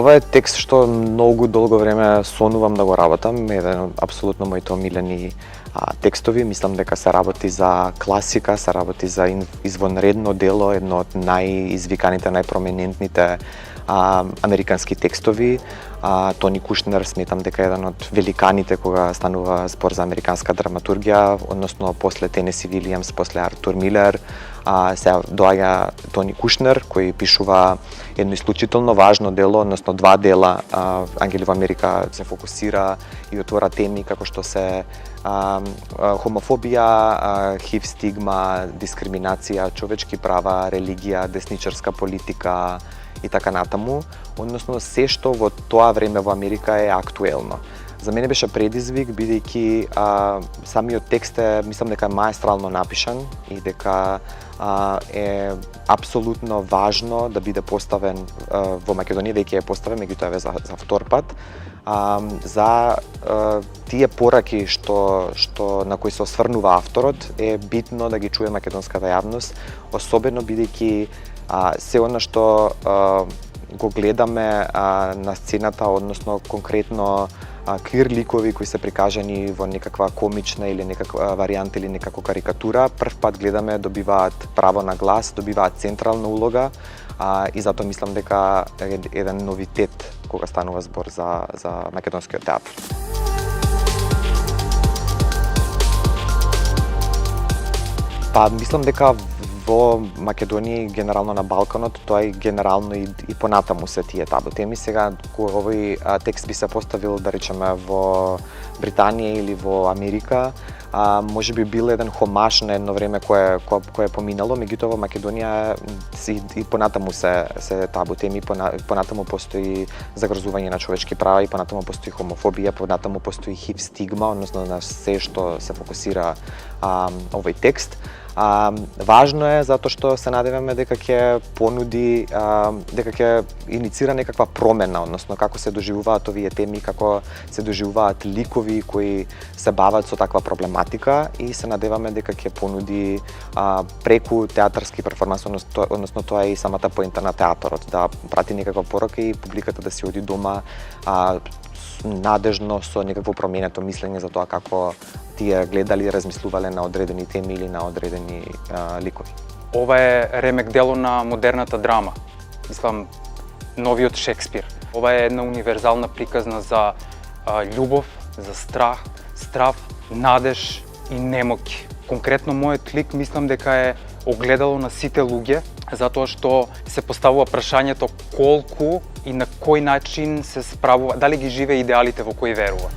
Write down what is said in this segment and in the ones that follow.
Ова е текст што многу долго време сонувам да го работам, еден од апсолутно моите омилени текстови. Мислам дека се работи за класика, се работи за извонредно дело, едно од најизвиканите, најпроминентните американски текстови. Тони Кушнер сметам дека е еден од великаните кога станува збор за американска драматургија, односно после Тенеси Вилијамс, после Артур Милер, сега доаѓа Тони Кушнер кој пишува едно исклучително важно дело, односно два дела. Ангели во Америка се фокусира и отвора теми како што се хомофобија, ХИВ стигма, дискриминација, човечки права, религија, десничарска политика и така натаму, односно се што во тоа време во Америка е актуелно. За мене беше предизвик, бидејќи самиот текст е, мислам дека е маестрално напишан и дека е апсолутно важно да биде поставен во Македонија, веќе е поставен, меѓутоа е за втор пат, за тие пораки што на кои се осврнува авторот, е битно да ги чуе македонската јавност, особено бидејќи се она што го гледаме на сцената, односно конкретно квир ликови кои се прикажани во некаква комична или некаква варијанта или некако карикатура, прв пат гледаме добиваат право на глас, добиваат централна улога и затоа мислам дека е еден новитет кога станува збор за македонскиот театар. Мислам дека во Македонија и генерално на Балканот, тоа и генерално и понатаму се тие табу теми. Сега, кога овој текст би се поставил, да речеме, во Британија или во Америка, може би бил еден хомаш на едно време кое е поминало, меѓутоа во Македонија и понатаму се табу теми, понатаму постои загрозување на човечки права, и понатаму постои хомофобија, понатаму постои ХИВ стигма, односно на се што се фокусира овој текст. Важно е затоа што се надеваме дека ќе понуди, дека ќе иницира некаква промена, односно како се доживуваат овие теми, како се доживуваат ликови кои се бават со таква проблематика, и се надеваме дека ќе понуди преку театарски перформанс, односно тоа е и самата поента на театарот, да прати некаква порака и публиката да си оди дома надежно со некакво променето мислење за тоа како тие гледали и размислувале на одредени теми или на одредени ликови. Ова е ремек дело на модерната драма, мислам новиот Шекспир. Ова е една универзална приказна за љубов, за страв, надеж и немоки. Конкретно мојот лик мислам дека е огледало на сите луѓе, затоа што се поставува прашањето колку и на кој начин се справува, дали ги живее идеалите во кои верува.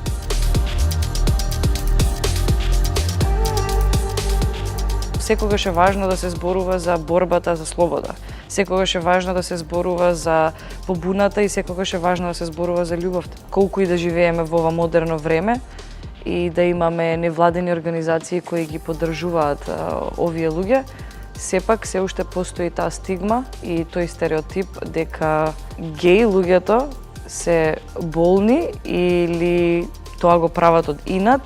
Секогаш е важно да се зборува за борбата за слобода. Секогаш е важно да се зборува за побуната и секогаш е важно да се зборува за љубовта. Колку и да живееме во ова модерно време и да имаме невладени организации кои ги поддржуваат овие луѓе, сепак се уште постои таа стигма и тој стереотип дека геј луѓето се болни или тоа го прават од инат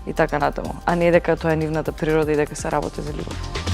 и така натаму, а не дека тоа е нивната природа и дека се работи за љубов.